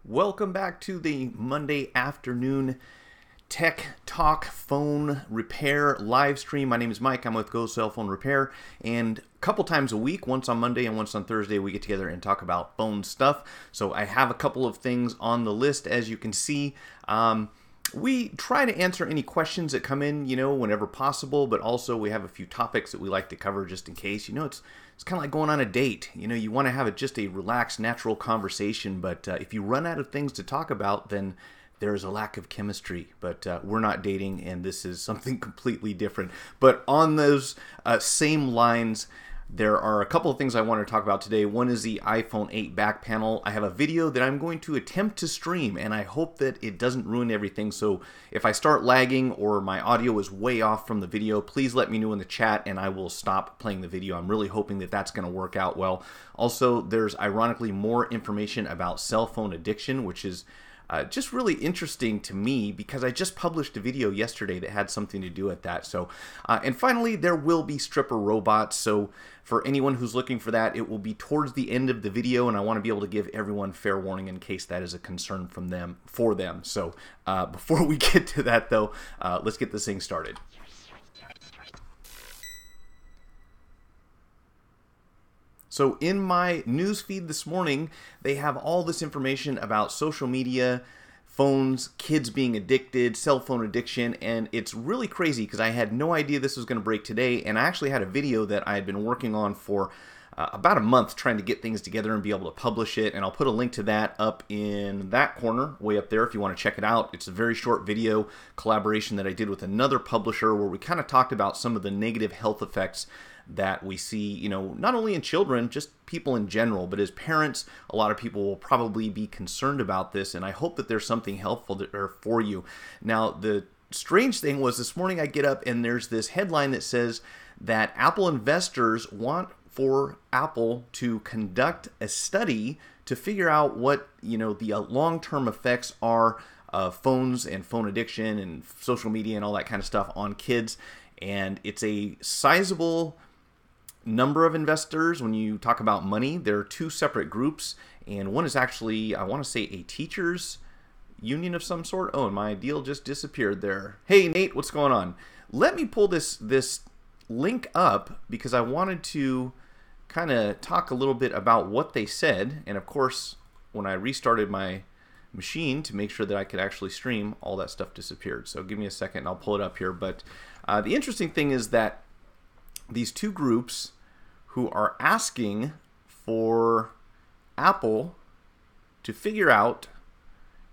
Welcome back to the Monday afternoon Tech Talk phone repair live stream. My name is Mike. I'm with Go Cell Phone Repair, and a couple times a week, once on Monday and once on Thursday, we get together and talk about phone stuff. So I have a couple of things on the list, as you can see. We try to answer any questions that come in, whenever possible, but also we have a few topics that we like to cover just in case. It's kind of like going on a date. You want to have just a relaxed, natural conversation, but if you run out of things to talk about, then there's a lack of chemistry. But we're not dating, and this is something completely different. But on those same lines, there are a couple of things I want to talk about today. One is the iPhone 8 back panel. I have a video that I'm going to attempt to stream, and I hope that it doesn't ruin everything. So if I start lagging or my audio is way off from the video, please let me know in the chat and I will stop playing the video. I'm really hoping that that's going to work out well. Also, there's ironically more information about cell phone addiction, which is just really interesting to me because I just published a video yesterday that had something to do with that. So, and finally, there will be stripper robots. So for anyone who's looking for that, it will be towards the end of the video, and I want to be able to give everyone fair warning in case that is a concern for them. So before we get to that, though, let's get this thing started. So in my news feed this morning, they have all this information about social media, phones, kids being addicted, cell phone addiction, and it's really crazy because I had no idea this was going to break today, and I actually had a video that I had been working on for about a month trying to get things together and be able to publish it, and I'll put a link to that up in that corner, way up there, if you want to check it out. It's a very short video collaboration that I did with another publisher where we kind of talked about some of the negative health effects that we see, not only in children, just people in general, but as parents, a lot of people will probably be concerned about this, and I hope that there's something helpful there for you. Now, the strange thing was this morning I get up and there's this headline that says that Apple investors want for Apple to conduct a study to figure out what, the long-term effects are of phones and phone addiction and social media and all that kind of stuff on kids. And it's a sizable number of investors. When you talk about money, there are two separate groups, and one is actually, I want to say, a teachers union of some sort. Oh, and my deal just disappeared there. Hey Nate, what's going on? Let me pull this link up because I wanted to kind of talk a little bit about what they said, and of course when I restarted my machine to make sure that I could actually stream, all that stuff disappeared. So give me a second and I'll pull it up here. But the interesting thing is that these two groups who are asking for Apple to figure out,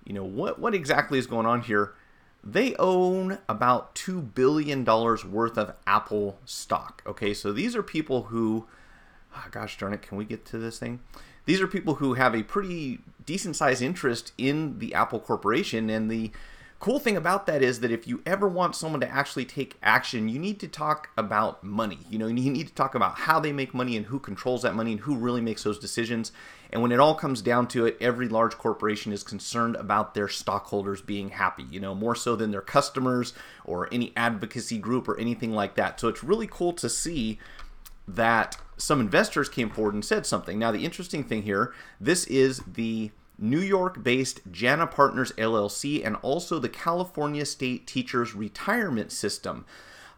what exactly is going on here, they own about $2 billion worth of Apple stock. Okay, so these are people who, gosh darn it, can we get to this thing? These are people who have a pretty decent sized interest in the Apple Corporation, and the cool thing about that is that if you ever want someone to actually take action, you need to talk about money. You need to talk about how they make money and who controls that money and who really makes those decisions. And when it all comes down to it, every large corporation is concerned about their stockholders being happy, more so than their customers or any advocacy group or anything like that. So it's really cool to see that some investors came forward and said something. Now, the interesting thing here, this is the New York-based JANA Partners LLC and also the California State Teachers Retirement System.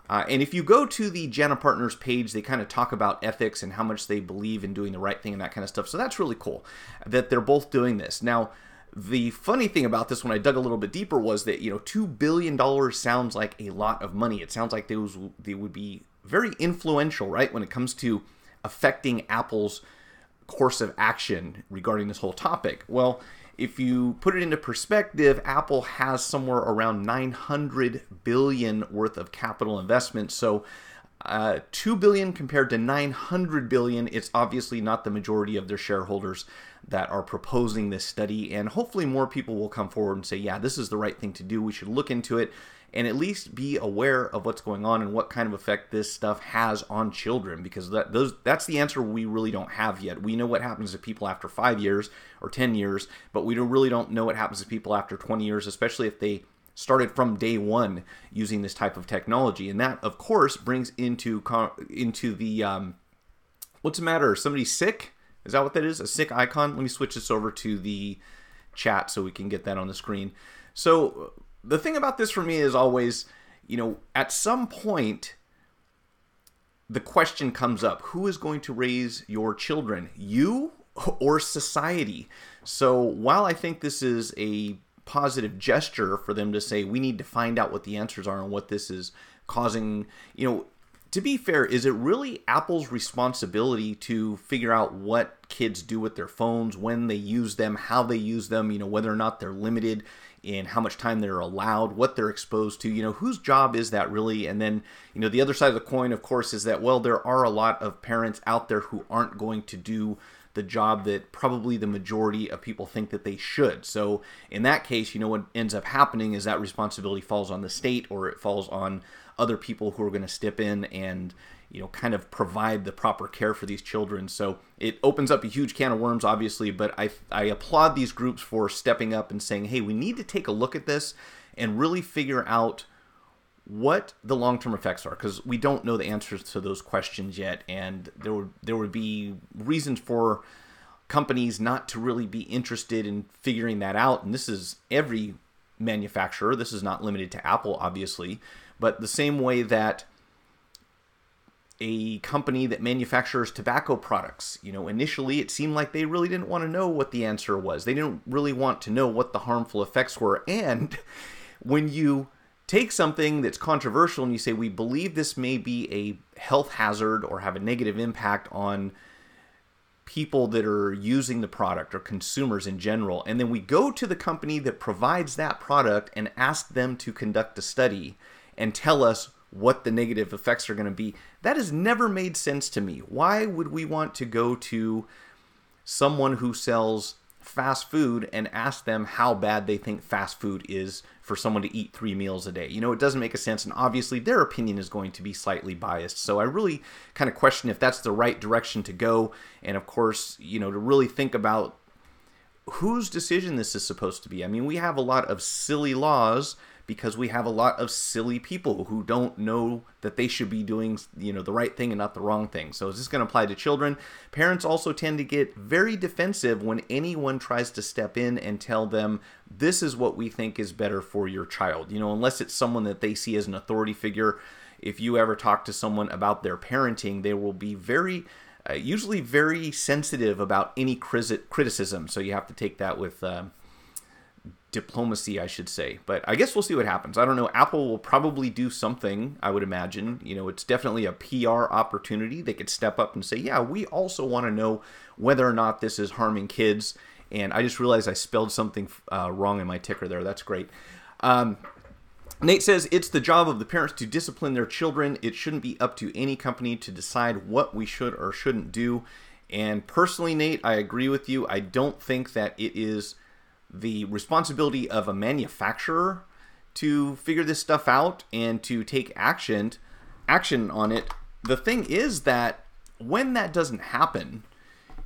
And if you go to the JANA Partners page, they kind of talk about ethics and how much they believe in doing the right thing and that kind of stuff. So that's really cool that they're both doing this. Now, the funny thing about this, when I dug a little bit deeper, was that, $2 billion sounds like a lot of money. It sounds like they would be very influential, right, when it comes to affecting Apple's course of action regarding this whole topic. Well, if you put it into perspective, Apple has somewhere around $900 billion worth of capital investment. So $2 billion compared to $900 billion, it's obviously not the majority of their shareholders that are proposing this study. And hopefully more people will come forward and say, yeah, this is the right thing to do. We should look into it and at least be aware of what's going on and what kind of effect this stuff has on children, because that's the answer we really don't have yet. We know what happens to people after 5 years or 10 years, but we really don't know what happens to people after 20 years, especially if they started from day one using this type of technology. And that, of course, brings into the, what's the matter? Somebody sick? Is that what that is? A sick icon? Let me switch this over to the chat so we can get that on the screen. So the thing about this for me is always, at some point, the question comes up, who is going to raise your children, you or society? So while I think this is a positive gesture for them to say, we need to find out what the answers are and what this is causing, to be fair, is it really Apple's responsibility to figure out what kids do with their phones, when they use them, how they use them, whether or not they're limited in how much time they're allowed, what they're exposed to, whose job is that really? And then, the other side of the coin, of course, is that, well, there are a lot of parents out there who aren't going to do the job that probably the majority of people think that they should. So in that case, what ends up happening is that responsibility falls on the state, or it falls on other people who are going to step in and kind of provide the proper care for these children. So it opens up a huge can of worms, obviously, but I applaud these groups for stepping up and saying, hey, we need to take a look at this and really figure out what the long-term effects are, because we don't know the answers to those questions yet, and there would be reasons for companies not to really be interested in figuring that out. And this is every manufacturer. This is not limited to Apple, obviously, but the same way that a company that manufactures tobacco products, initially it seemed like they really didn't want to know what the answer was. They didn't really want to know what the harmful effects were. And when you take something that's controversial and you say, we believe this may be a health hazard or have a negative impact on people that are using the product or consumers in general, and then we go to the company that provides that product and ask them to conduct a study and tell us what the negative effects are going to be, that has never made sense to me. Why would we want to go to someone who sells fast food and ask them how bad they think fast food is for someone to eat 3 meals a day? It doesn't make a sense, and obviously their opinion is going to be slightly biased. So I really kind of question if that's the right direction to go, and of course, to really think about whose decision this is supposed to be. I mean, we have a lot of silly laws because we have a lot of silly people who don't know that they should be doing, the right thing and not the wrong thing. So is this going to apply to children? Parents also tend to get very defensive when anyone tries to step in and tell them, this is what we think is better for your child. Unless it's someone that they see as an authority figure. If you ever talk to someone about their parenting, they will be usually very sensitive about any criticism. So you have to take that with diplomacy, I should say. But I guess we'll see what happens. I don't know. Apple will probably do something, I would imagine. It's definitely a PR opportunity. They could step up and say, yeah, we also want to know whether or not this is harming kids. And I just realized I spelled something wrong in my ticker there. That's great. Nate says, it's the job of the parents to discipline their children. It shouldn't be up to any company to decide what we should or shouldn't do. And personally, Nate, I agree with you. I don't think that it is the responsibility of a manufacturer to figure this stuff out and to take action on it. The thing is that when that doesn't happen,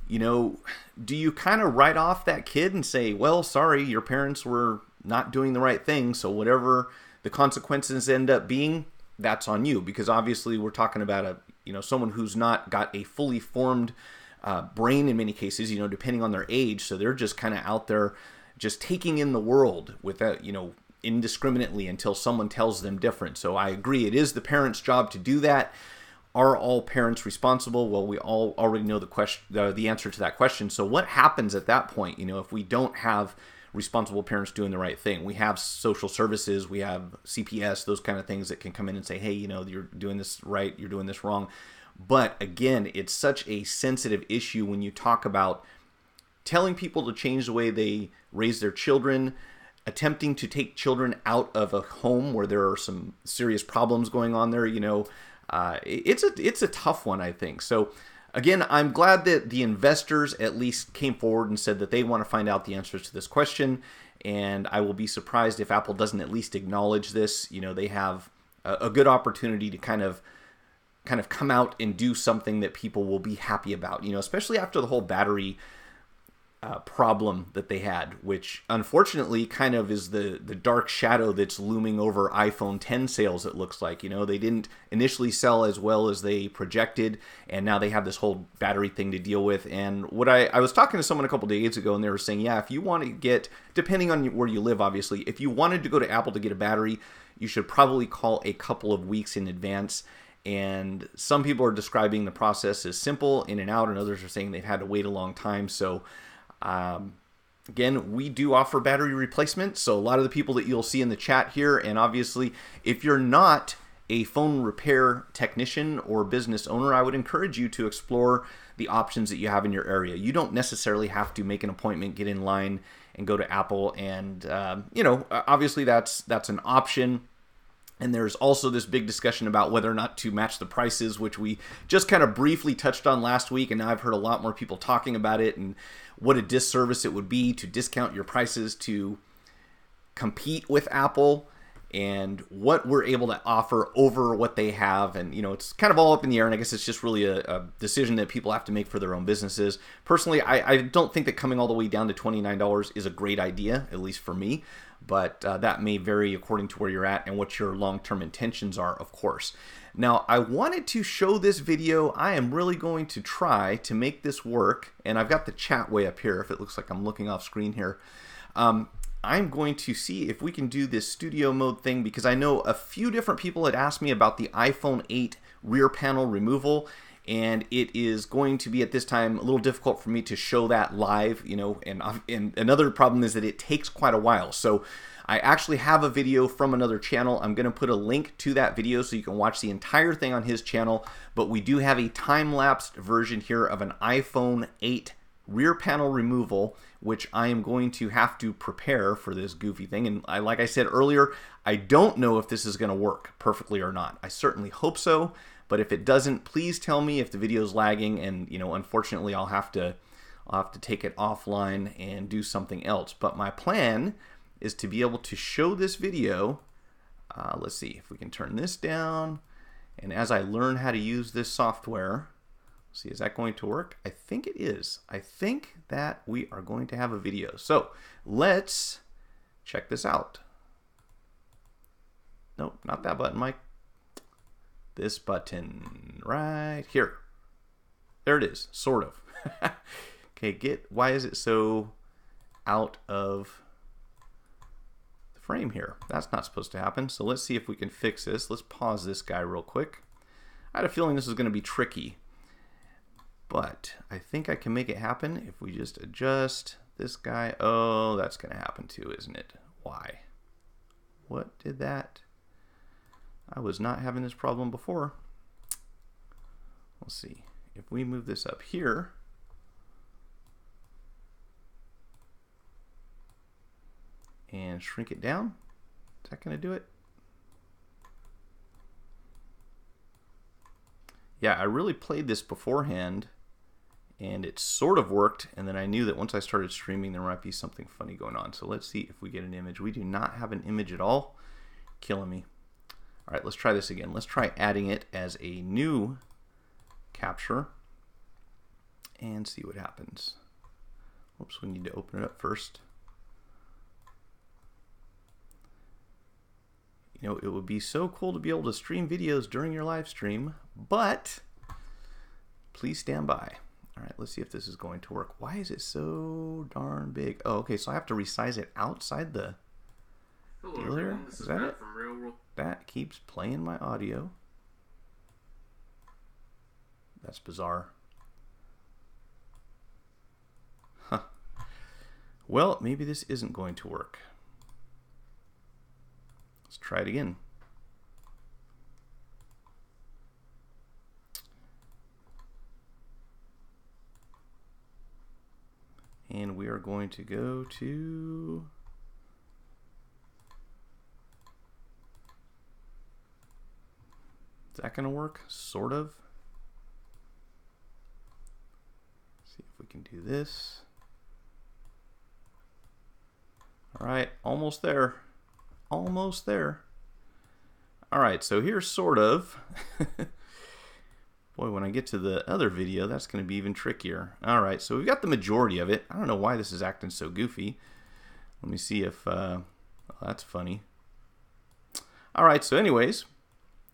do you kind of write off that kid and say, well, sorry, your parents were not doing the right thing, so whatever the consequences end up being, that's on you? Because obviously we're talking about someone who's not got a fully formed brain in many cases, depending on their age, so they're just kind of out there just taking in the world without, indiscriminately until someone tells them different. So I agree, it is the parents' job to do that. Are all parents responsible? Well, we all already know the answer to that question. So what happens at that point? If we don't have responsible parents doing the right thing, we have social services, we have CPS, those kind of things that can come in and say, hey, you're doing this right, you're doing this wrong. But again, it's such a sensitive issue when you talk about telling people to change the way they raise their children, attempting to take children out of a home where there are some serious problems going on there. It's a tough one, I think. So again, I'm glad that the investors at least came forward and said that they want to find out the answers to this question. And I will be surprised if Apple doesn't at least acknowledge this. They have a good opportunity to kind of come out and do something that people will be happy about, especially after the whole battery problem that they had, which unfortunately kind of is the dark shadow that's looming over iPhone 10 sales. It looks like, you know, they didn't initially sell as well as they projected, and now they have this whole battery thing to deal with. And what I was talking to someone a couple days ago, and they were saying, yeah, if you want to get, depending on where you live, obviously, if you wanted to go to Apple to get a battery, you should probably call a couple of weeks in advance. And some people are describing the process as simple, in and out, and others are saying they've had to wait a long time. So again, we do offer battery replacement. So a lot of the people that you'll see in the chat here, and obviously if you're not a phone repair technician or business owner, I would encourage you to explore the options that you have in your area. You don't necessarily have to make an appointment, get in line, and go to Apple. And you know, obviously that's an option. And there's also this big discussion about whether or not to match the prices, which we just kind of briefly touched on last week. And now I've heard a lot more people talking about it and what a disservice it would be to discount your prices to compete with Apple and what we're able to offer over what they have. And, you know, it's kind of all up in the air. And I guess it's just really a decision that people have to make for their own businesses. Personally, I don't think that coming all the way down to $29 is a great idea, at least for me. But that may vary according to where you're at and what your long-term intentions are, of course. Now, I wanted to show this video. I am really going to try to make this work. And I've got the chat way up here if it looks like I'm looking off screen here. I'm going to see if we can do this studio mode thing, because I know a few different people had asked me about the iPhone 8 rear panel removal. And it is going to be at this time a little difficult for me to show that live, you know, and another problem is that it takes quite a while. So I actually have a video from another channel. I'm going to put a link to that video so you can watch the entire thing on his channel. But we do have a time-lapsed version here of an iPhone 8 rear panel removal, which I am going to have to prepare for this goofy thing. And like I said earlier, I don't know if this is going to work perfectly or not. I certainly hope so. But if it doesn't, please tell me if the video is lagging, and you know, unfortunately, I'll have to take it offline and do something else. But my plan is to be able to show this video. Let's see if we can turn this down, and as I learn how to use this software, see, is that going to work? I think it is. I think that we are going to have a video. So let's check this out. Nope, not that button, Mike. This button right here. There it is, sort of. Okay, why is it so out of the frame here? That's not supposed to happen. So let's see if we can fix this. Let's pause this guy real quick. I had a feeling this was going to be tricky, but I think I can make it happen if we just adjust this guy. Oh, that's going to happen too, isn't it? Why? What did that? I was not having this problem before. Let's see. If we move this up here, and shrink it down, is that going to do it? Yeah, I really played this beforehand, and it sort of worked, and then I knew that once I started streaming, there might be something funny going on. So let's see if we get an image. We do not have an image at all. Killing me. All right, let's try this again. Let's try adding it as a new capture and see what happens. Whoops, we need to open it up first. You know, it would be so cool to be able to stream videos during your live stream, but please stand by. All right, let's see if this is going to work. Why is it so darn big? Oh, okay, so I have to resize it outside the deal here. Is that it? From Real World. That keeps playing my audio. That's bizarre. Huh. Well, maybe this isn't going to work. Let's try it again. And we are going to go to... Is that going to work? Sort of. See if we can do this. All right, almost there. Almost there. All right, so here's sort of. Boy, when I get to the other video, that's going to be even trickier. All right, so we've got the majority of it. I don't know why this is acting so goofy. Let me see if, oh, that's funny. All right, so anyways,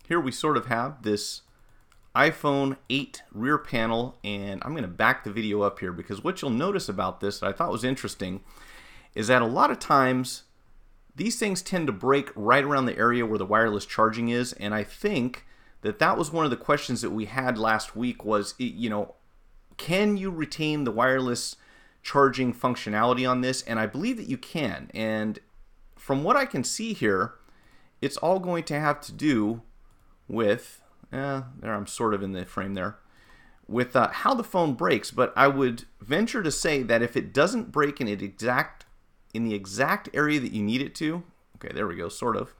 here we sort of have this iPhone 8 rear panel, and I'm going to back the video up here because what you'll notice about this that I thought was interesting is that a lot of times these things tend to break right around the area where the wireless charging is, and I think that that was one of the questions that we had last week was, you know, can you retain the wireless charging functionality on this? And I believe that you can, and from what I can see here, it's all going to have to do with there I'm sort of in the frame there, with how the phone breaks. But I would venture to say that if it doesn't break in the exact area that you need it to, okay, there we go, sort of,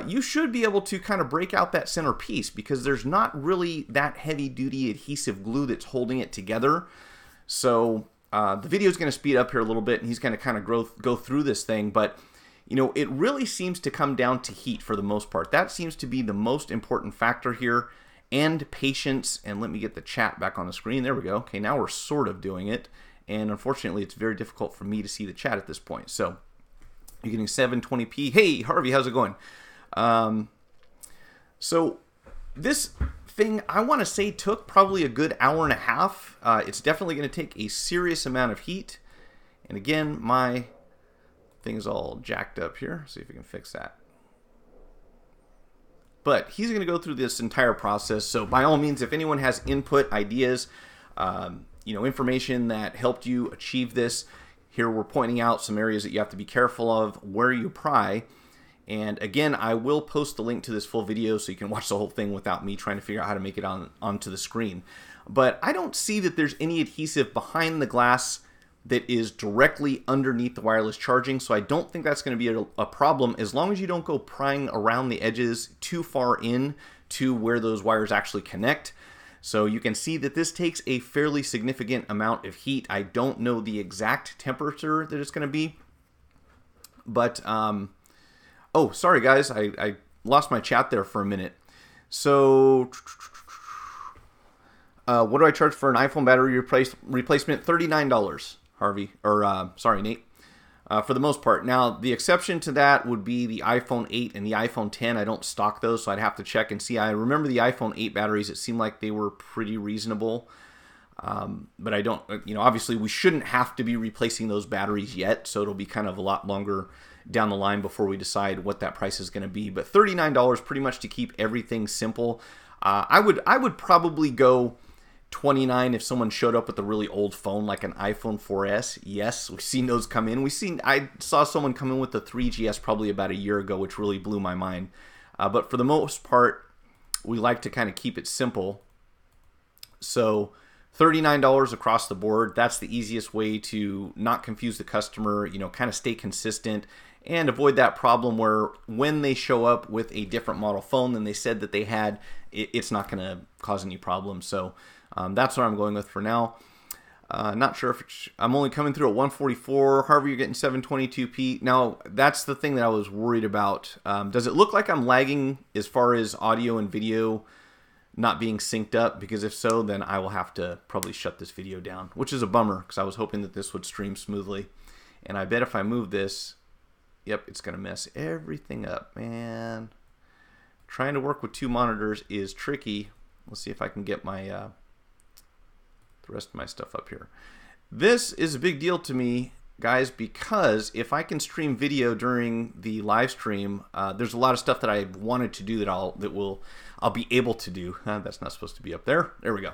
you should be able to kind of break out that center piece because there's not really that heavy-duty adhesive glue that's holding it together. So the video is going to speed up here a little bit, and he's going to kind of go through this thing, but you know, it really seems to come down to heat for the most part. That seems to be the most important factor here, and patience. And let me get the chat back on the screen. There we go. Okay, now we're sort of doing it. And unfortunately, it's very difficult for me to see the chat at this point. So you're getting 720p. Hey, Harvey, how's it going? So this thing, I want to say, took probably a good hour and a half. It's definitely going to take a serious amount of heat. And again, my thing's all jacked up here. See if we can fix that. But he's going to go through this entire process. So by all means, if anyone has input, ideas, you know, information that helped you achieve this, here we're pointing out some areas that you have to be careful of, where you pry. And again, I will post the link to this full video so you can watch the whole thing without me trying to figure out how to make it onto the screen. But I don't see that there's any adhesive behind the glass that is directly underneath the wireless charging, so I don't think that's going to be a problem as long as you don't go prying around the edges too far in to where those wires actually connect. So you can see that this takes a fairly significant amount of heat. I don't know the exact temperature that it's going to be, but oh, sorry guys, I lost my chat there for a minute. So what do I charge for an iPhone battery replacement? $39. Harvey, or sorry, Nate, for the most part. Now, the exception to that would be the iPhone 8 and the iPhone 10. I don't stock those, so I'd have to check and see. I remember the iPhone 8 batteries. It seemed like they were pretty reasonable, but I don't, you know, obviously we shouldn't have to be replacing those batteries yet, so it'll be kind of a lot longer down the line before we decide what that price is going to be. But $39 pretty much to keep everything simple. I would probably go $29 if someone showed up with a really old phone like an iPhone 4S. Yes, we've seen those come in. I saw someone come in with the 3GS probably about a year ago, which really blew my mind. But for the most part, we like to kind of keep it simple. So $39 across the board. That's the easiest way to not confuse the customer, you know, kind of stay consistent and avoid that problem where when they show up with a different model phone than they said that they had, it's not going to cause any problems. So that's what I'm going with for now. Not sure if I'm only coming through at 144. Harvey, you're getting 722p. Now, that's the thing that I was worried about. Does it look like I'm lagging as far as audio and video not being synced up? Because if so, then I will have to probably shut this video down, which is a bummer because I was hoping that this would stream smoothly. And I bet if I move this, yep, it's going to mess everything up, man. Trying to work with two monitors is tricky. Let's see if I can get my the rest of my stuff up here. This is a big deal to me, guys, because if I can stream video during the live stream, there's a lot of stuff that I wanted to do that I'll be able to do. That's not supposed to be up there. There we go.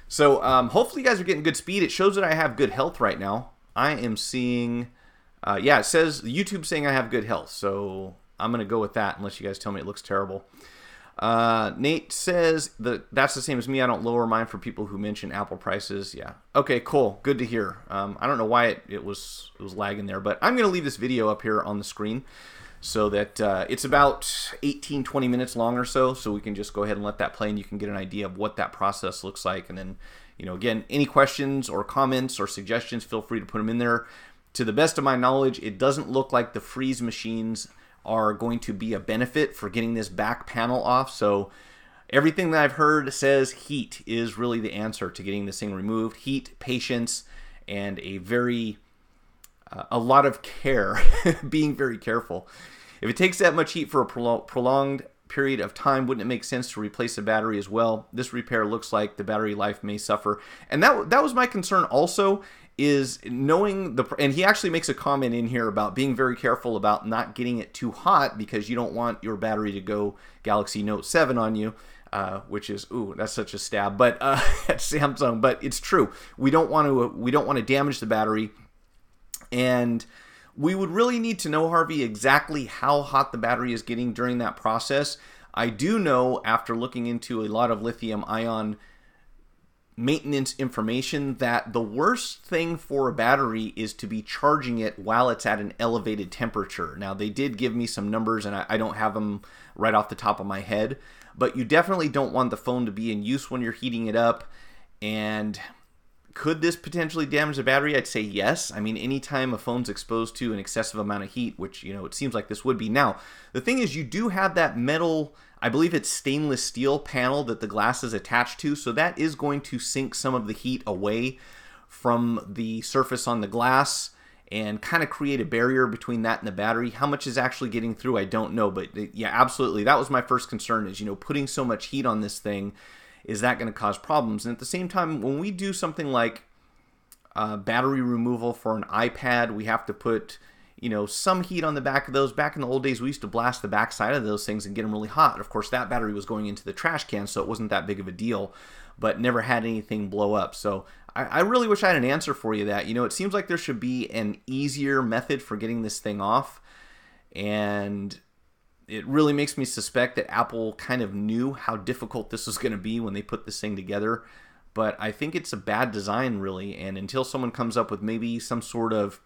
So hopefully you guys are getting good speed. It shows that I have good health right now. I am seeing, yeah, it says YouTube saying I have good health. So I'm going to go with that unless you guys tell me it looks terrible. Nate says that's the same as me. I don't lower mine for people who mention Apple prices. Yeah. Okay, cool. Good to hear. I don't know why it was lagging there, but I'm going to leave this video up here on the screen so that it's about 18-20 minutes long or so we can just go ahead and let that play and you can get an idea of what that process looks like. And then, you know, again, any questions or comments or suggestions, feel free to put them in there. To the best of my knowledge, it doesn't look like the freeze machines are going to be a benefit for getting this back panel off. So everything that I've heard says heat is really the answer to getting this thing removed. Heat, patience, and a lot of care, being very careful. If it takes that much heat for a prolonged period of time, wouldn't it make sense to replace the battery as well? This repair looks like the battery life may suffer. And that was my concern also, is knowing and he actually makes a comment in here about being very careful about not getting it too hot, because you don't want your battery to go Galaxy Note 7 on you, which is, ooh, that's such a stab, but at Samsung, but it's true. We don't want to damage the battery, and we would really need to know, Harvey, exactly how hot the battery is getting during that process. I do know, after looking into a lot of lithium-ion maintenance information, that the worst thing for a battery is to be charging it while it's at an elevated temperature. Now, they did give me some numbers, and I don't have them right off the top of my head, but you definitely don't want the phone to be in use when you're heating it up. And could this potentially damage the battery? I'd say yes. I mean, anytime a phone's exposed to an excessive amount of heat, which, it seems like this would be. Now, the thing is, you do have that metal, I believe it's stainless steel panel that the glass is attached to, so that is going to sink some of the heat away from the surface on the glass and kind of create a barrier between that and the battery. How much is actually getting through, I don't know, but yeah, absolutely. That was my first concern, is, putting so much heat on this thing, is that going to cause problems? And at the same time, when we do something like battery removal for an iPad, we have to put some heat on the back of those. Back in the old days, we used to blast the back side of those things and get them really hot. Of course, that battery was going into the trash can, so it wasn't that big of a deal, but never had anything blow up. So I really wish I had an answer for you that, it seems like there should be an easier method for getting this thing off. And it really makes me suspect that Apple kind of knew how difficult this was going to be when they put this thing together. But I think it's a bad design, really. And until someone comes up with maybe some sort of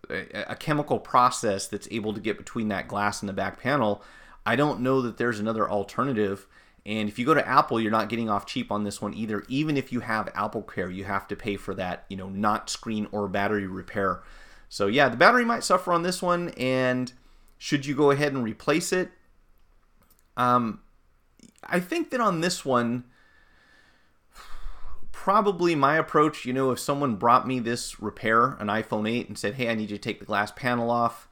a chemical process that's able to get between that glass and the back panel, I don't know that there's another alternative. And if you go to Apple, you're not getting off cheap on this one either. Even if you have Apple Care, you have to pay for that, not screen or battery repair. So yeah, the battery might suffer on this one. And should you go ahead and replace it? I think that on this one, probably my approach, if someone brought me this repair, an iPhone 8, and said, hey, I need you to take the glass panel off,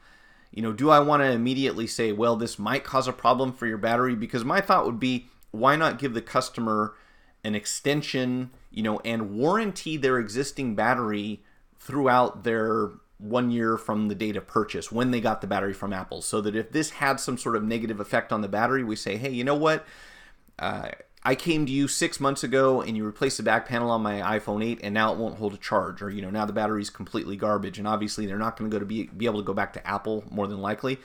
do I want to immediately say, well, this might cause a problem for your battery? Because my thought would be, why not give the customer an extension, and warranty their existing battery throughout their 1 year from the date of purchase when they got the battery from Apple, so that if this had some sort of negative effect on the battery, we say, hey, you know what? I came to you 6 months ago and you replaced the back panel on my iPhone 8 and now it won't hold a charge, or now the battery's completely garbage, and obviously they're not going to be able to go back to Apple, more than likely.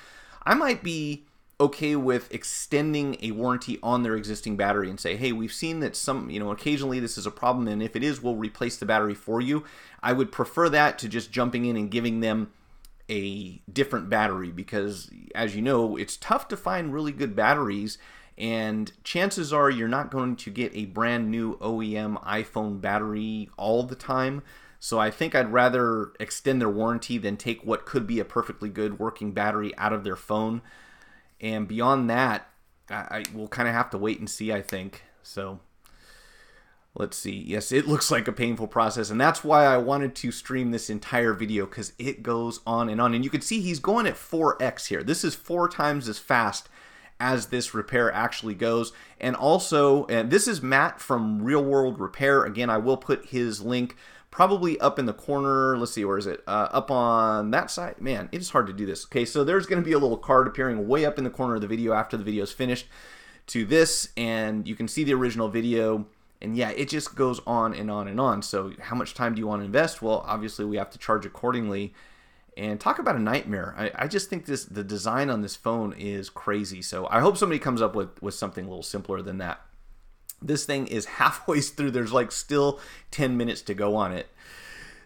I might be okay with extending a warranty on their existing battery and say, hey, we've seen that occasionally this is a problem, and if it is, we'll replace the battery for you. I would prefer that to just jumping in and giving them a different battery, because as you know, it's tough to find really good batteries, and chances are you're not going to get a brand new OEM iPhone battery all the time. So I think I'd rather extend their warranty than take what could be a perfectly good working battery out of their phone. And beyond that, I will kind of have to wait and see, I think. So let's see. Yes, it looks like a painful process, and that's why I wanted to stream this entire video, because it goes on. And you can see he's going at 4x here. This is 4 times as fast as this repair actually goes. And also, and this is Matt from Real World Repair. Again, I will put his link probably up in the corner. Let's see, where is it? Up on that side. Man, it is hard to do this. Okay, so there's going to be a little card appearing way up in the corner of the video after the video is finished to this, and you can see the original video. And yeah, it just goes on and on and on. So how much time do you want to invest? Well, obviously we have to charge accordingly. And talk about a nightmare. I just think the design on this phone is crazy. So I hope somebody comes up with something a little simpler than that. This thing is halfway through. There's like still 10 minutes to go on it.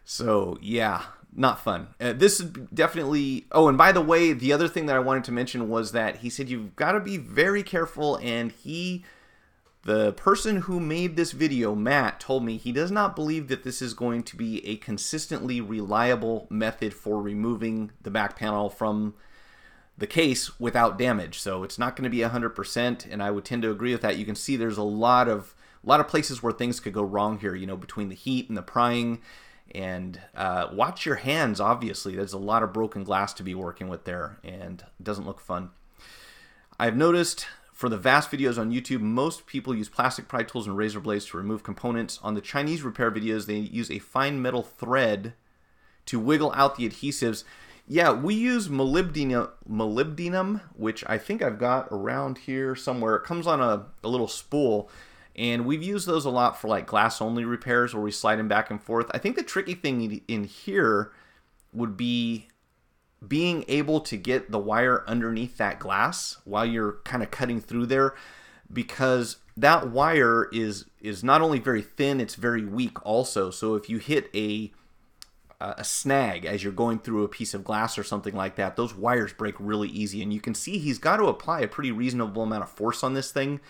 So yeah, not fun. This is definitely... Oh, and by the way, the other thing that I wanted to mention was that he said you've got to be very careful, and the person who made this video, Matt, told me he does not believe that this is going to be a consistently reliable method for removing the back panel from the case without damage. So it's not going to be 100%, and I would tend to agree with that. You can see there's a lot of places where things could go wrong here, between the heat and the prying. And watch your hands, obviously. There's a lot of broken glass to be working with there, and it doesn't look fun. I've noticed for the vast videos on YouTube, most people use plastic pry tools and razor blades to remove components. On the Chinese repair videos, they use a fine metal thread to wiggle out the adhesives. Yeah, we use molybdenum, which I think I've got around here somewhere. It comes on a little spool, and we've used those a lot for like glass-only repairs where we slide them back and forth. I think the tricky thing in here would be being able to get the wire underneath that glass while you're kind of cutting through there, because that wire is not only very thin, it's very weak also. So if you hit a snag as you're going through a piece of glass or something like that, those wires break really easy. And you can see he's got to apply a pretty reasonable amount of force on this thing.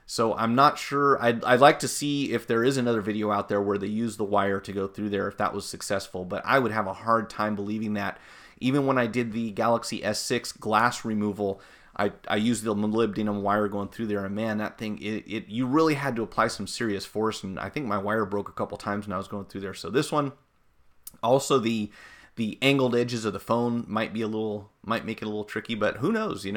So I'm not sure. I'd like to see if there is another video out there where they use the wire to go through there, if that was successful. But I would have a hard time believing that. Even when I did the Galaxy S6 glass removal, I used the molybdenum wire going through there, and man, that thing, you really had to apply some serious force, and I think my wire broke a couple times when I was going through there. So this one, also the angled edges of the phone might make it a little tricky, but who knows?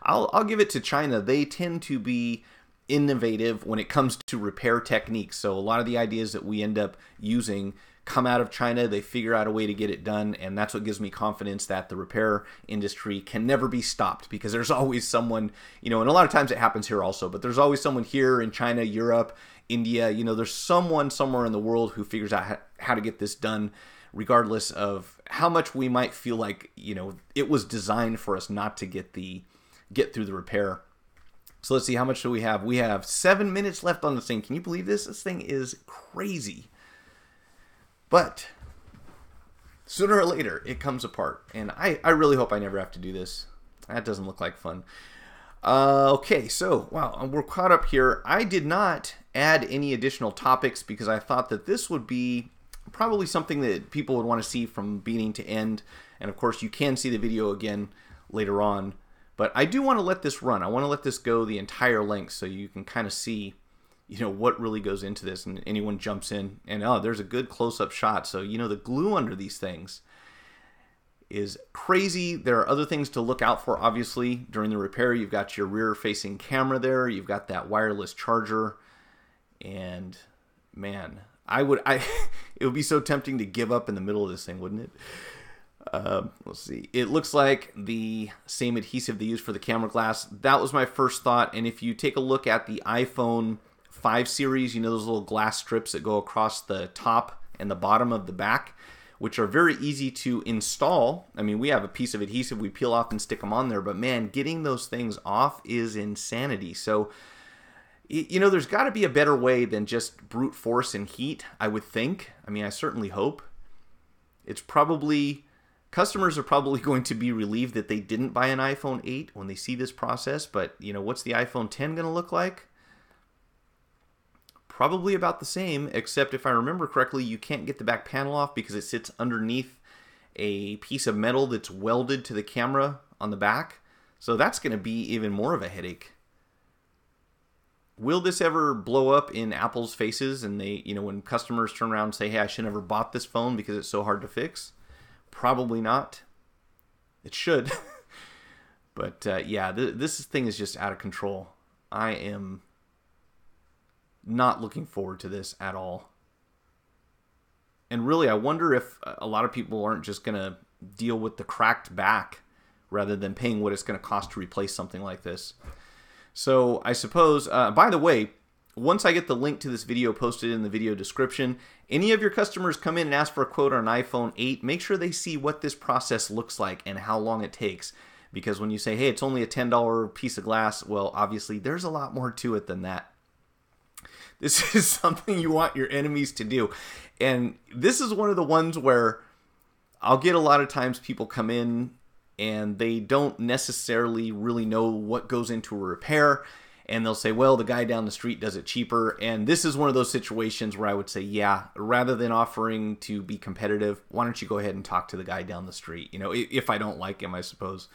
I'll give it to China. They tend to be innovative when it comes to repair techniques. So a lot of the ideas that we end up using come out of China. They figure out a way to get it done, and that's what gives me confidence that the repair industry can never be stopped, because there's always someone, and a lot of times it happens here also, but there's always someone here in China, Europe, India, there's someone somewhere in the world who figures out how to get this done, regardless of how much we might feel like, it was designed for us not to get through the repair. So let's see, how much do we have? We have 7 minutes left on this thing. Can you believe this? This thing is crazy. But sooner or later, it comes apart. And I really hope I never have to do this. That doesn't look like fun. Okay, so, wow, we're caught up here. I did not add any additional topics because I thought that this would be probably something that people would want to see from beginning to end. And, of course, you can see the video again later on. But I do want to let this run. I want to let this go the entire length so you can kind of see what really goes into this, and anyone jumps in and there's a good close-up shot. So the glue under these things is crazy. There are other things to look out for, obviously, during the repair. You've got your rear-facing camera there. You've got that wireless charger, and man, it would be so tempting to give up in the middle of this thing, wouldn't it? Let's see. It looks like the same adhesive they use for the camera glass. That was my first thought. And if you take a look at the iPhone 5 series, those little glass strips that go across the top and the bottom of the back, which are very easy to install. I mean, we have a piece of adhesive we peel off and stick them on there, but man, getting those things off is insanity. So, there's got to be a better way than just brute force and heat, I would think. I mean, I certainly hope. Customers are probably going to be relieved that they didn't buy an iPhone 8 when they see this process, but, what's the iPhone 10 going to look like? Probably about the same, except if I remember correctly, you can't get the back panel off because it sits underneath a piece of metal that's welded to the camera on the back. So that's going to be even more of a headache. Will this ever blow up in Apple's faces and they, when customers turn around and say, hey, I should never bought this phone because it's so hard to fix? Probably not. It should. But yeah, this thing is just out of control. I am not looking forward to this at all. And really, I wonder if a lot of people aren't just going to deal with the cracked back rather than paying what it's going to cost to replace something like this. So I suppose, by the way, once I get the link to this video posted in the video description, any of your customers come in and ask for a quote on an iPhone 8, make sure they see what this process looks like and how long it takes. Because when you say, hey, it's only a $10 piece of glass, well, obviously, there's a lot more to it than that. This is something you want your enemies to do. And this is one of the ones where I'll get a lot of times people come in and they don't necessarily really know what goes into a repair. And they'll say, well, the guy down the street does it cheaper. And this is one of those situations where I would say, yeah, rather than offering to be competitive, why don't you go ahead and talk to the guy down the street? If I don't like him, I suppose.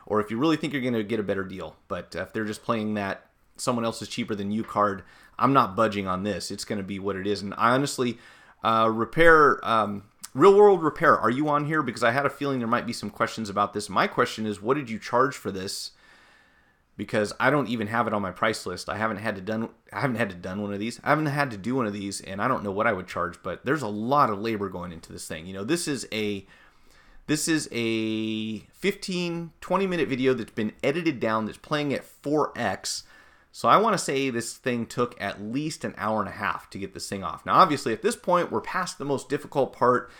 or if you really think you're going to get a better deal. But if they're just playing that someone else is cheaper than you card, I'm not budging on this. It's going to be what it is. And I honestly, Real World Repair, are you on here? Because I had a feeling there might be some questions about this. My question is, what did you charge for this? Because I don't even have it on my price list. I haven't had to do one of these, and I don't know what I would charge. But there's a lot of labor going into this thing. You know, this is a 15-20 minute video that's been edited down, that's playing at 4x. So I want to say this thing took at least an hour and a half to get this thing off. Now, obviously, at this point, we're past the most difficult part.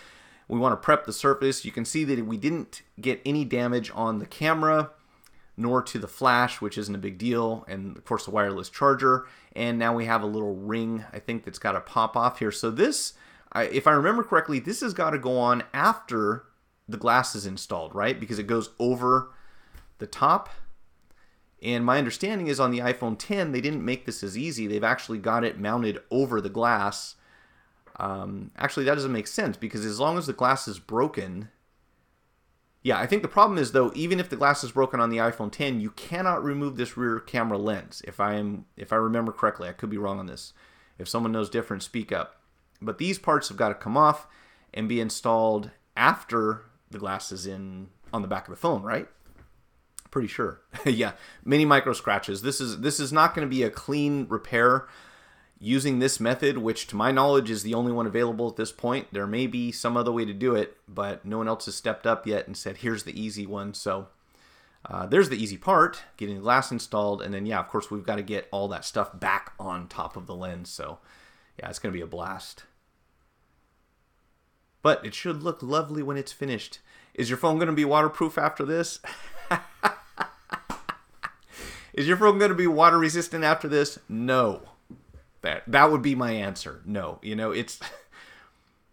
We want to prep the surface. You can see that we didn't get any damage on the camera, nor to the flash, which isn't a big deal, and of course the wireless charger. And now we have a little ring, I think, that's got to pop off here. So this, if I remember correctly, this has got to go on after the glass is installed, right? Because it goes over the top. And my understanding is on the iPhone 10, they didn't make this as easy. They've actually got it mounted over the glass. Actually, that doesn't make sense, because as long as the glass is broken... Yeah, I think the problem is, though, even if the glass is broken on the iPhone 10, you cannot remove this rear camera lens. If I remember correctly, I could be wrong on this. If someone knows different, speak up. But these parts have got to come off and be installed after the glass is in on the back of the phone, right? Pretty sure. Yeah, many micro scratches. This is not going to be a clean repair using this method, which to my knowledge is the only one available at this point. There may be some other way to do it, but no one else has stepped up yet and said, here's the easy one. So there's the easy part, getting the glass installed. And then, yeah, of course, we've got to get all that stuff back on top of the lens. So, yeah, it's going to be a blast. But it should look lovely when it's finished. Is your phone going to be waterproof after this? Is your phone going to be water resistant after this? No. That would be my answer. No. You know,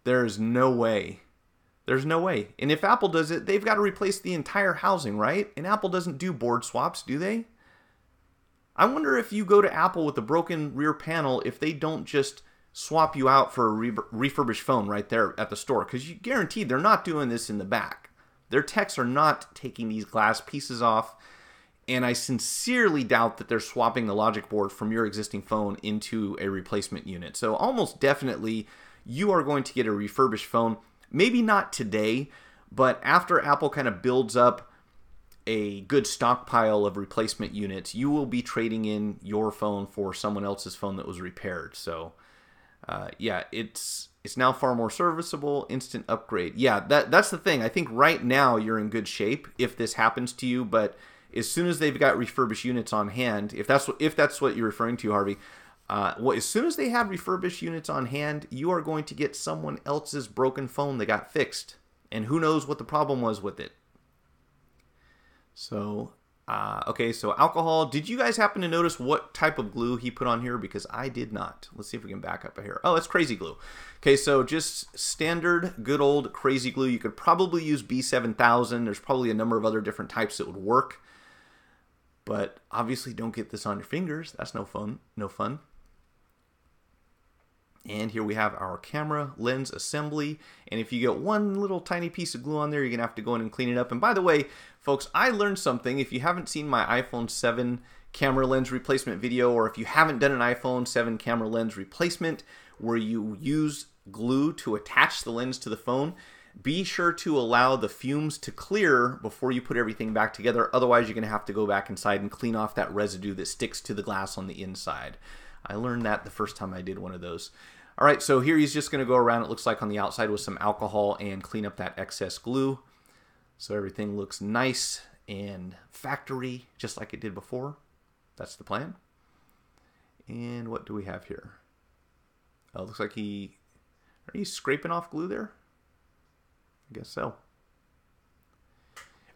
there's no way. There's no way. And if Apple does it, they've got to replace the entire housing, right? And Apple doesn't do board swaps, do they? I wonder if you go to Apple with a broken rear panel, if they don't just swap you out for a refurbished phone right there at the store. Because you guaranteed they're not doing this in the back. Their techs are not taking these glass pieces off. And I sincerely doubt that they're swapping the logic board from your existing phone into a replacement unit. So almost definitely you are going to get a refurbished phone. Maybe not today, but after Apple kind of builds up a good stockpile of replacement units, you will be trading in your phone for someone else's phone that was repaired. So yeah, it's now far more serviceable, instant upgrade. Yeah, that's the thing. I think right now you're in good shape if this happens to you, but as soon as they've got refurbished units on hand, if that's what you're referring to, Harvey, as soon as they have refurbished units on hand, you are going to get someone else's broken phone that got fixed, and who knows what the problem was with it. So, okay, so alcohol. Did you guys happen to notice what type of glue he put on here? Because I did not. Let's see if we can back up here. Oh, it's crazy glue. Okay, so just standard, good old crazy glue. You could probably use B7000. There's probably a number of other different types that would work. But obviously don't get this on your fingers. That's no fun. No fun. And here we have our camera lens assembly. And if you get one little tiny piece of glue on there, you're going to have to go in and clean it up. And by the way, folks, I learned something. If you haven't seen my iPhone 7 camera lens replacement video, or if you haven't done an iPhone 7 camera lens replacement where you use glue to attach the lens to the phone, be sure to allow the fumes to clear before you put everything back together. Otherwise, you're going to have to go back inside and clean off that residue that sticks to the glass on the inside. I learned that the first time I did one of those. All right, so here he's just going to go around, it looks like, on the outside with some alcohol and clean up that excess glue. So everything looks nice and factory, just like it did before. That's the plan. And what do we have here? Oh, it looks like are you scraping off glue there? I guess so.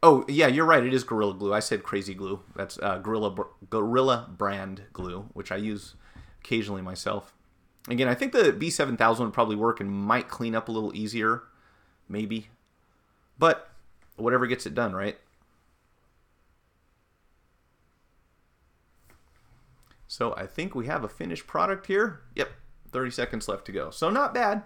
Oh, yeah, you're right. It is Gorilla Glue. I said crazy glue. That's Gorilla brand glue, which I use occasionally myself. Again, I think the B7000 would probably work and might clean up a little easier. Maybe. But whatever gets it done, right? So I think we have a finished product here. Yep, 30 seconds left to go. So not bad.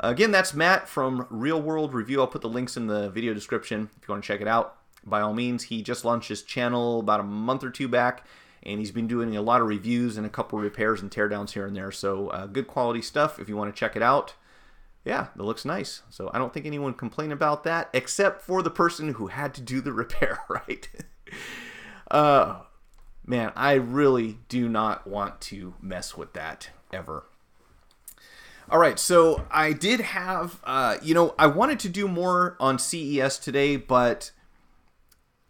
Again, that's Matt from Real World Review. I'll put the links in the video description if you want to check it out. by all means. He just launched his channel about a month or two back, and he's been doing a lot of reviews and a couple repairs and teardowns here and there. So good quality stuff if you want to check it out. Yeah, it looks nice. So I don't think anyone complained about that, except for the person who had to do the repair, right? Man, I really do not want to mess with that ever. All right, so I did have, I wanted to do more on CES today, but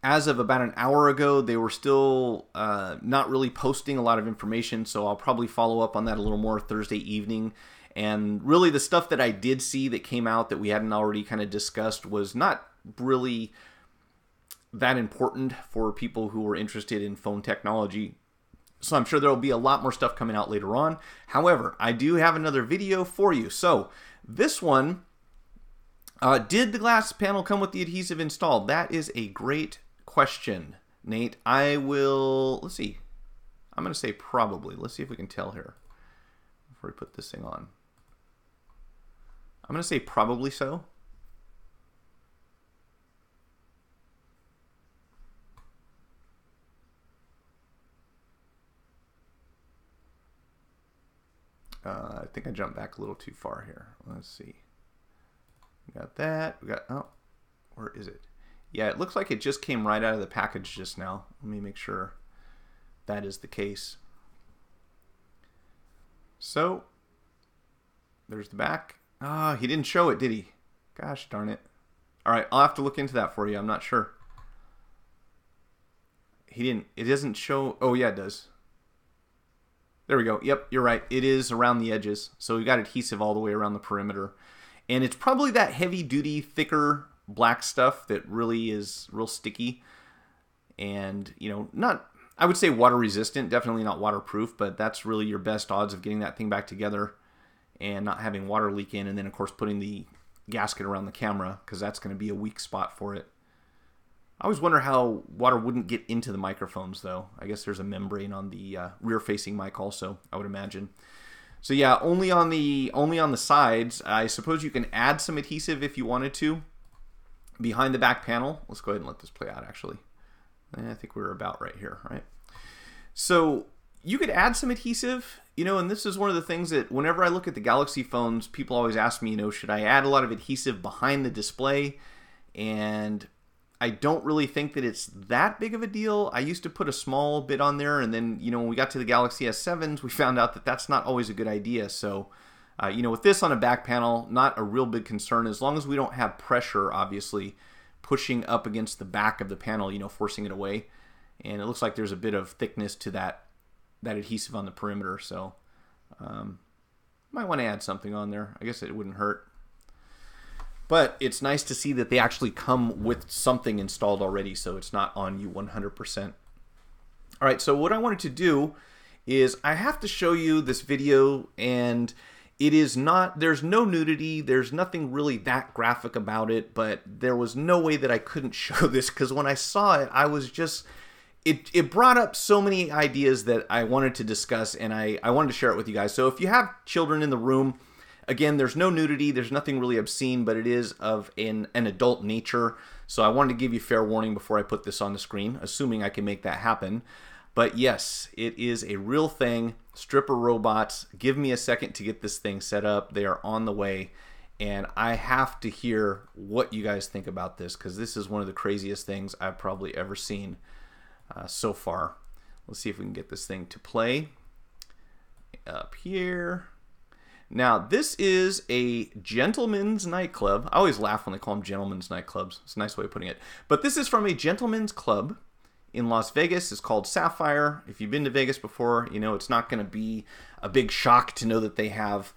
as of about an hour ago, they were still not really posting a lot of information, so I'll probably follow up on that a little more Thursday evening. And really the stuff that I did see that came out that we hadn't already kind of discussed was not really that important for people who were interested in phone technology. So I'm sure there will be a lot more stuff coming out later on. However, I do have another video for you. So this one, did the glass panel come with the adhesive installed? That is a great question, Nate. Let's see. I'm going to say probably. Let's see if we can tell here before we put this thing on. I'm going to say probably so. I think I jumped back a little too far here. Let's see. We got that. Oh, where is it? Yeah, it looks like it just came right out of the package just now. Let me make sure that is the case. So, there's the back. Ah, he didn't show it, did he? Gosh darn it. All right, I'll have to look into that for you. I'm not sure. He didn't. It doesn't show. Oh, yeah, it does. There we go. Yep, you're right. It is around the edges. So we've got adhesive all the way around the perimeter. And it's probably that heavy-duty, thicker black stuff that really is real sticky. And, not, I would say water-resistant, definitely not waterproof, but that's really your best odds of getting that thing back together and not having water leak in. And then, of course, putting the gasket around the camera, because that's going to be a weak spot for it. I always wonder how water wouldn't get into the microphones, though. I guess there's a membrane on the rear-facing mic also, I would imagine. So yeah, only on the sides. I suppose you can add some adhesive if you wanted to behind the back panel. Let's go ahead and let this play out, actually. I think we're about right here, right? So you could add some adhesive, and this is one of the things that whenever I look at the Galaxy phones, people always ask me, should I add a lot of adhesive behind the display? And I don't really think that it's that big of a deal. I used to put a small bit on there, and then, when we got to the Galaxy S7s, we found out that that's not always a good idea. So, with this on a back panel, not a real big concern, as long as we don't have pressure, obviously, pushing up against the back of the panel, forcing it away. And it looks like there's a bit of thickness to that adhesive on the perimeter, so might want to add something on there. I guess it wouldn't hurt. But it's nice to see that they actually come with something installed already, so it's not on you 100%. All right, so what I wanted to do is I have to show you this video, and it is not, there's no nudity, there's nothing really that graphic about it, but there was no way that I couldn't show this, because when I saw it, I was just, it brought up so many ideas that I wanted to discuss, and I wanted to share it with you guys. So if you have children in the room, again, there's no nudity, there's nothing really obscene, but it is of an adult nature. So I wanted to give you fair warning before I put this on the screen, assuming I can make that happen. But yes, it is a real thing. Stripper robots, give me a second to get this thing set up. They are on the way, and I have to hear what you guys think about this, because this is one of the craziest things I've probably ever seen so far. Let's see if we can get this thing to play up here. Now, this is a gentleman's nightclub. I always laugh when they call them gentlemen's nightclubs. It's a nice way of putting it. But this is from a gentleman's club in Las Vegas. It's called Sapphire. If you've been to Vegas before, it's not going to be a big shock to know that they have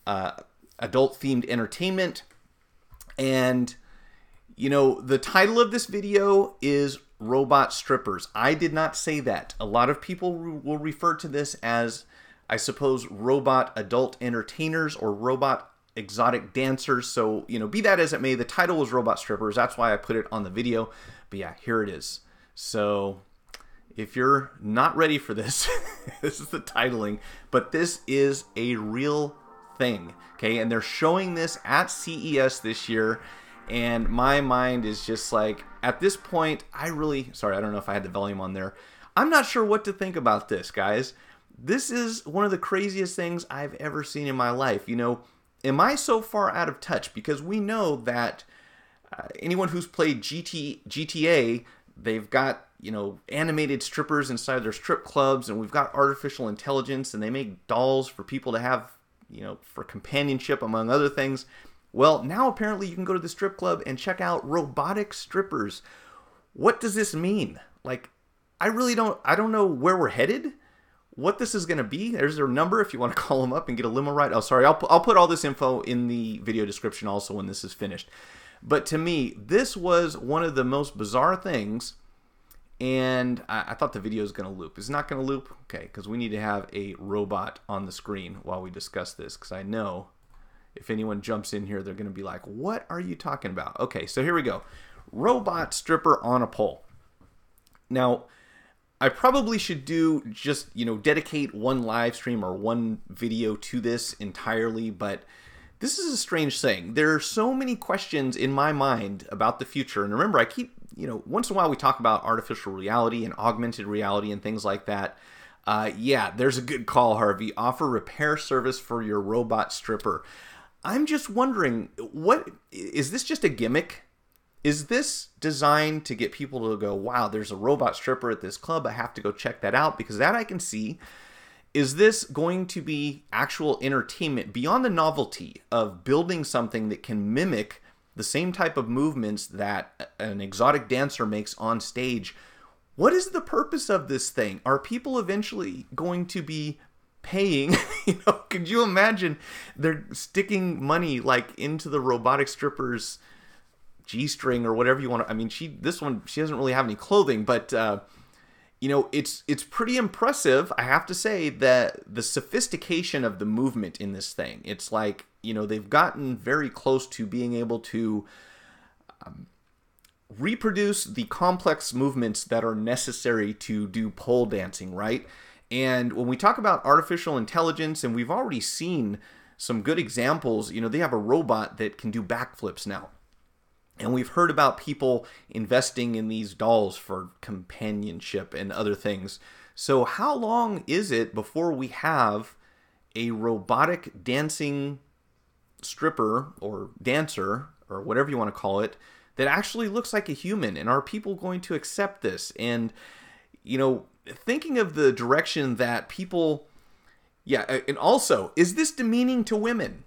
adult-themed entertainment. And, the title of this video is Robot Strippers. I did not say that. A lot of people will refer to this as, I suppose, robot adult entertainers or robot exotic dancers. So, be that as it may, the title was Robot Strippers. That's why I put it on the video. But yeah, here it is. So if you're not ready for this, this is the titling. But this is a real thing, okay? And they're showing this at CES this year. And my mind is just like, at this point, sorry, I don't know if I had the volume on there. I'm not sure what to think about this, guys. This is one of the craziest things I've ever seen in my life. Am I so far out of touch? Because we know that anyone who's played GTA, they've got, animated strippers inside their strip clubs, and we've got artificial intelligence, and they make dolls for people to have, for companionship, among other things. Well, now apparently you can go to the strip club and check out robotic strippers. What does this mean? I don't know where we're headed, what this is going to be. There's their number if you want to call them up and get a limo ride. Oh, sorry, I'll put all this info in the video description also when this is finished. But to me, this was one of the most bizarre things, and I thought the video is going to loop. It's not going to loop? Okay, because we need to have a robot on the screen while we discuss this, because I know if anyone jumps in here, they're going to be like, what are you talking about? Okay, so here we go. Robot stripper on a pole. Now, I probably should dedicate one live stream or one video to this entirely, but this is a strange thing. There are so many questions in my mind about the future. And remember, I keep, once in a while we talk about artificial reality and augmented reality and things like that. Yeah, there's a good call, Harvey. Offer repair service for your robot stripper. I'm just wondering, is this just a gimmick? Is this designed to get people to go, wow, there's a robot stripper at this club, I have to go check that out? Because that I can see. Is this going to be actual entertainment beyond the novelty of building something that can mimic the same type of movements that an exotic dancer makes on stage? What is the purpose of this thing? Are people eventually going to be paying? Could you imagine they're sticking money into the robotic stripper's G-string or whatever you want to, she doesn't really have any clothing, but it's pretty impressive, I have to say, that the sophistication of the movement in this thing. It's they've gotten very close to being able to reproduce the complex movements that are necessary to do pole dancing, right? And when we talk about artificial intelligence, and we've already seen some good examples, they have a robot that can do backflips now. And we've heard about people investing in these dolls for companionship and other things. So how long is it before we have a robotic dancing stripper or dancer or whatever you want to call it that actually looks like a human? And are people going to accept this? And, thinking of the direction that people... Yeah, and also, is this demeaning to women?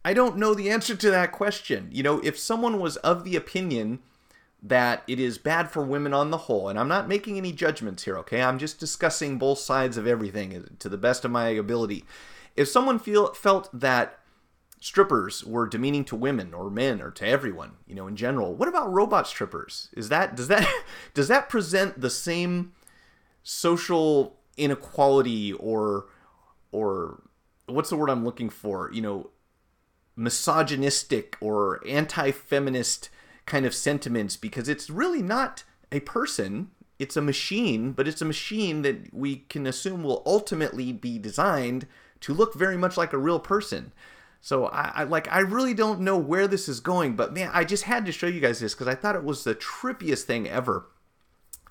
I don't know the answer to that question. If someone was of the opinion that it is bad for women on the whole, and I'm not making any judgments here, okay? I'm just discussing both sides of everything to the best of my ability. If someone felt that strippers were demeaning to women or men or to everyone, in general, what about robot strippers? Does that present the same social inequality or what's the word I'm looking for? Misogynistic or anti-feminist kind of sentiments, because it's really not a person, it's a machine, but it's a machine that we can assume will ultimately be designed to look very much like a real person. So I really don't know where this is going, but man, I just had to show you guys this because I thought it was the trippiest thing ever.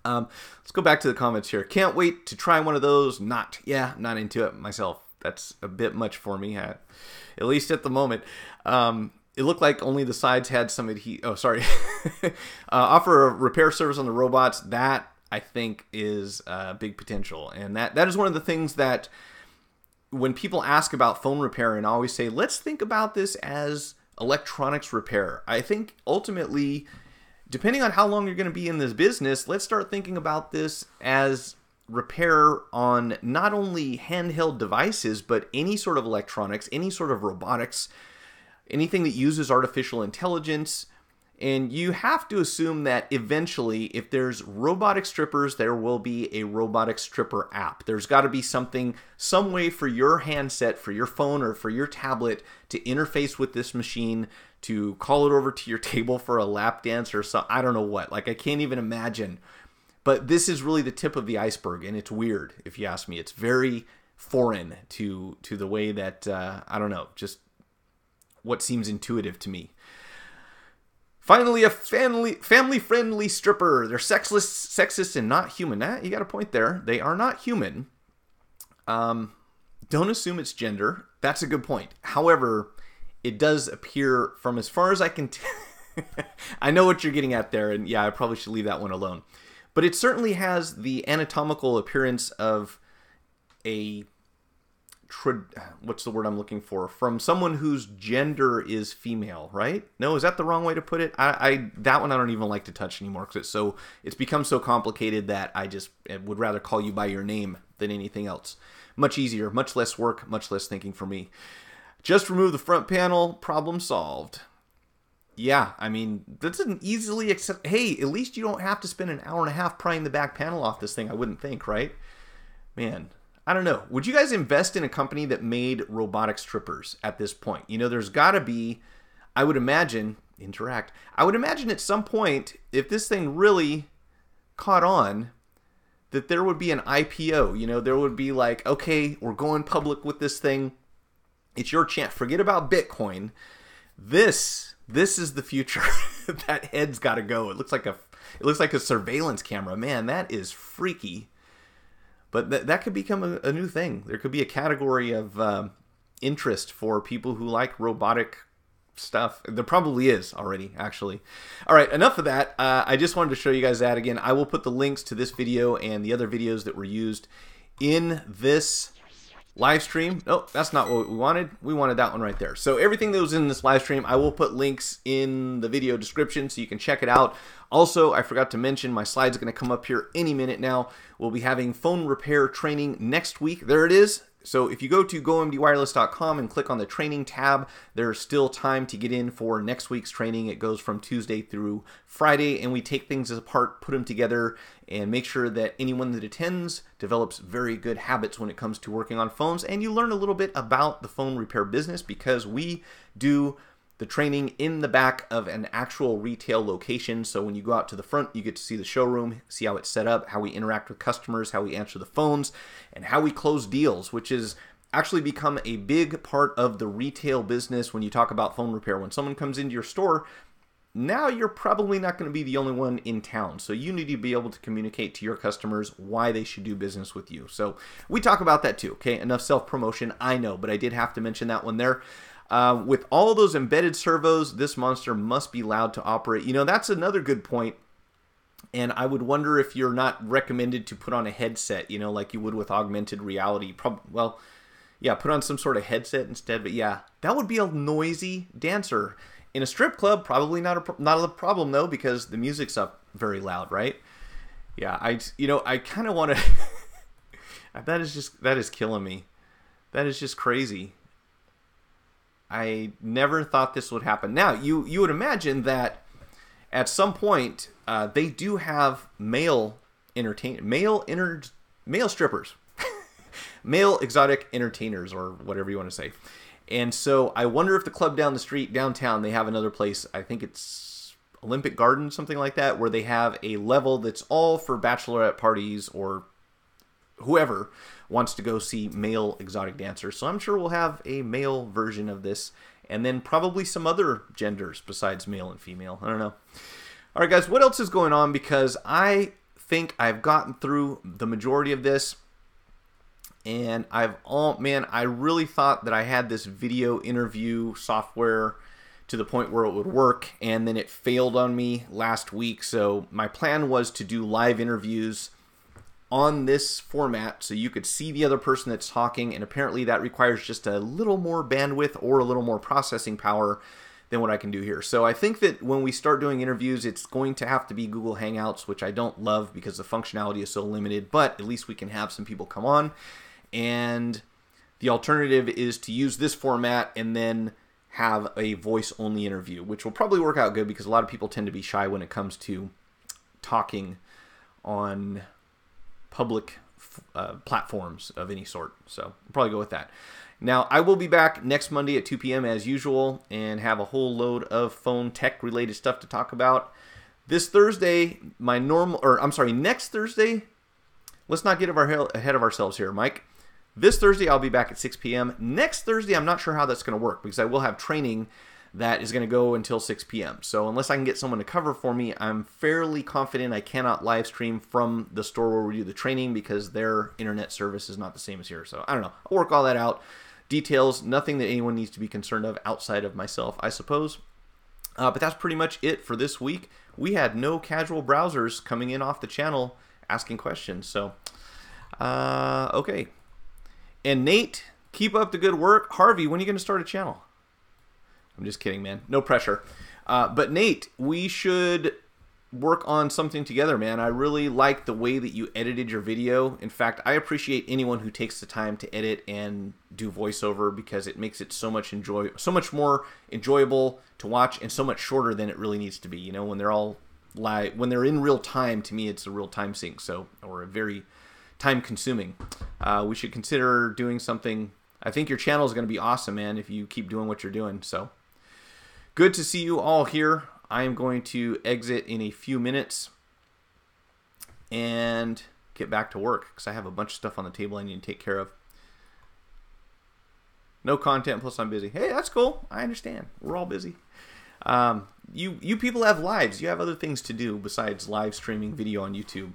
Let's go back to the comments here. Can't wait to try one of those. Not into it myself. That's a bit much for me, at least at the moment. It looked like only the sides had some offer a repair service on the robots. That, I think, is big potential. And that is one of the things that when people ask about phone repair, and I always say, let's think about this as electronics repair. I think ultimately, depending on how long you're going to be in this business, let's start thinking about this as repair on not only handheld devices, but any sort of electronics, any sort of robotics, anything that uses artificial intelligence. And you have to assume that eventually, if there's robotic strippers, there will be a robotic stripper app. There's got to be some way for your handset, for your phone, or for your tablet to interface with this machine, to call it over to your table for a lap dance or something. I don't know what. I can't even imagine. But this is really the tip of the iceberg, and it's weird, if you ask me. It's very foreign to the way that, I don't know, just what seems intuitive to me. Finally, a family-friendly stripper. They're sexist, and not human. You got a point there. They are not human. Don't assume it's gender. That's a good point. However, it does appear, from as far as I can I know what you're getting at there, and yeah, I probably should leave that one alone. But it certainly has the anatomical appearance of a... what's the word I'm looking for? From someone whose gender is female, right? No, is that the wrong way to put it? That one I don't even like to touch anymore because it's become so complicated that I would rather call you by your name than anything else. Much easier, much less work, much less thinking for me. Just remove the front panel, problem solved. Yeah, I mean, that's an easily accept. Hey, at least you don't have to spend an hour and a half prying the back panel off this thing, I wouldn't think, right? Man, I don't know. Would you guys invest in a company that made robotic strippers at this point? You know, there's got to be, I would imagine, I would imagine at some point, if this thing really caught on, that there would be an IPO. You know, there would be like, okay, we're going public with this thing. It's your chance. Forget about Bitcoin. This is the future. That head's got to go. It looks like a surveillance camera. Man, that is freaky. But that could become a new thing. There could be a category of interest for people who like robotic stuff. There probably is already, actually. All right, enough of that. I just wanted to show you guys that again. I will put the links to this video and the other videos that were used in this live stream. Oh, that's not what we wanted. We wanted that one right there. So everything that was in this live stream, I will put links in the video description so you can check it out. Also, I forgot to mention, my slide's going to come up here any minute now. We'll be having phone repair training next week. There it is. So if you go to gomdwireless.com and click on the training tab, there's still time to get in for next week's training. It goes from Tuesday through Friday, and we take things apart, put them together, and make sure that anyone that attends develops very good habits when it comes to working on phones. And you learn a little bit about the phone repair business because we do the training in the back of an actual retail location. So when you go out to the front, you get to see the showroom, see how it's set up, how we interact with customers, how we answer the phones, and how we close deals, which is actually become a big part of the retail business when you talk about phone repair. When someone comes into your store, now you're probably not going to be the only one in town. So you need to be able to communicate to your customers why they should do business with you. So we talk about that too. Okay, enough self-promotion, I know, but I did have to mention that one there. With all of those embedded servos, this monster must be loud to operate. You know, that's another good point. And I would wonder if you're not recommended to put on a headset, you know, like you would with augmented reality. Well, yeah, put on some sort of headset instead. But yeah, that would be a noisy dancer. In a strip club, probably not a problem though, because the music's up very loud, right? Yeah, I kind of want to. That is killing me. That is just crazy. I never thought this would happen. Now, you would imagine that at some point they do have male strippers, male exotic entertainers, or whatever you want to say. And so I wonder if the club down the street downtown, they have another place. I think it's Olympic Garden, something like that, where they have a level that's all for bachelorette parties or whoever wants to go see male exotic dancers. So I'm sure we'll have a male version of this, and then probably some other genders besides male and female. I don't know. All right, guys, what else is going on? Because I think I've gotten through the majority of this, and I really thought that I had this video interview software to the point where it would work, and then it failed on me last week. So my plan was to do live interviews on this format so you could see the other person that's talking, and apparently that requires just a little more bandwidth or a little more processing power than what I can do here. So I think that when we start doing interviews, it's going to have to be Google Hangouts, which I don't love because the functionality is so limited, but at least we can have some people come on. And the alternative is to use this format and then have a voice-only interview, which will probably work out good because a lot of people tend to be shy when it comes to talking on public platforms of any sort. So I'll probably go with that. Now, I will be back next Monday at 2 p.m. as usual and have a whole load of phone tech related stuff to talk about. This Thursday, next Thursday, let's not get ahead of ourselves here, Mike. This Thursday, I'll be back at 6 p.m. Next Thursday, I'm not sure how that's going to work because I will have training that is going to go until 6 p.m. So unless I can get someone to cover for me, I'm fairly confident I cannot live stream from the store where we do the training because their internet service is not the same as here. So I don't know. I'll work all that out. Details, nothing that anyone needs to be concerned of outside of myself, I suppose. But that's pretty much it for this week. We had no casual browsers coming in off the channel asking questions. So, okay. And Nate, keep up the good work. Harvey, when are you going to start a channel? I'm just kidding, man. No pressure. But Nate, we should work on something together, man. I really like the way that you edited your video. In fact, I appreciate anyone who takes the time to edit and do voiceover because it makes it so much more enjoyable to watch and so much shorter than it really needs to be. You know, when they're all live, when they're in real time, to me, it's a real time sync. So, or a very time consuming. We should consider doing something. I think your channel is going to be awesome, man, if you keep doing what you're doing. So good to see you all here. I am going to exit in a few minutes and get back to work because I have a bunch of stuff on the table I need to take care of. No content, plus I'm busy. Hey, that's cool. I understand. We're all busy. You people have lives. You have other things to do besides live streaming video on YouTube.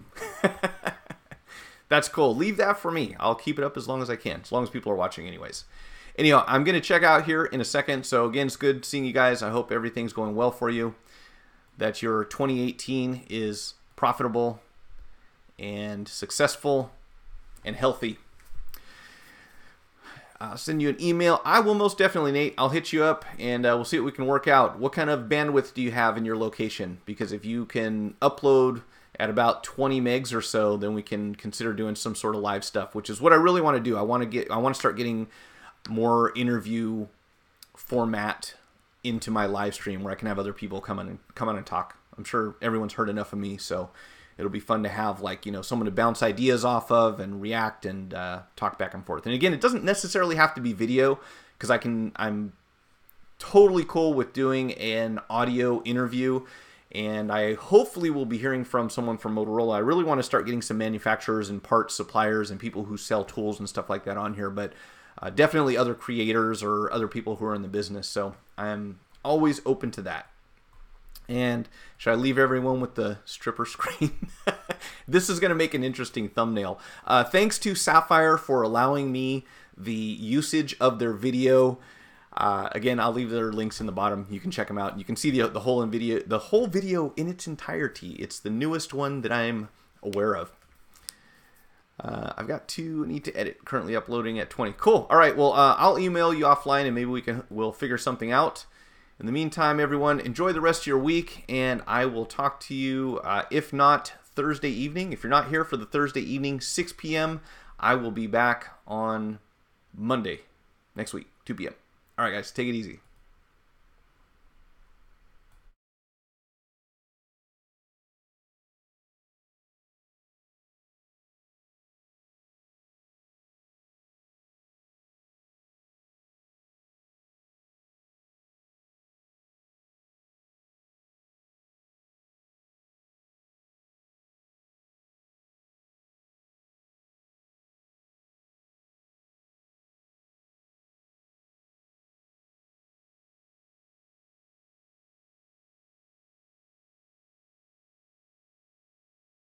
That's cool. Leave that for me. I'll keep it up as long as I can, as long as people are watching anyways. Anyhow, I'm going to check out here in a second. So again, it's good seeing you guys. I hope everything's going well for you, that your 2018 is profitable and successful and healthy. I'll send you an email. I will most definitely, Nate. I'll hit you up and we'll see what we can work out. What kind of bandwidth do you have in your location? Because if you can upload at about 20 megs or so, then we can consider doing some sort of live stuff, which is what I really want to do. I want to start getting more interview format into my live stream where I can have other people come on and talk. I'm sure everyone's heard enough of me, so it'll be fun to have, like, you know, someone to bounce ideas off of and react and talk back and forth. And again, it doesn't necessarily have to be video because I'm totally cool with doing an audio interview. And I hopefully will be hearing from someone from Motorola. I really want to start getting some manufacturers and parts suppliers and people who sell tools and stuff like that on here, but definitely other creators or other people who are in the business. So I'm always open to that. And should I leave everyone with the stripper screen? This is going to make an interesting thumbnail. Thanks to Sapphire for allowing me the usage of their video. Again, I'll leave their links in the bottom. You can check them out. You can see the whole video in its entirety. It's the newest one that I'm aware of. I've got 2 need to edit. Currently uploading at 20. Cool. All right. Well, I'll email you offline and maybe we'll figure something out. In the meantime, everyone, enjoy the rest of your week, and I will talk to you, if not Thursday evening. If you're not here for the Thursday evening, 6 p.m., I will be back on Monday next week, 2 p.m. All right, guys, take it easy.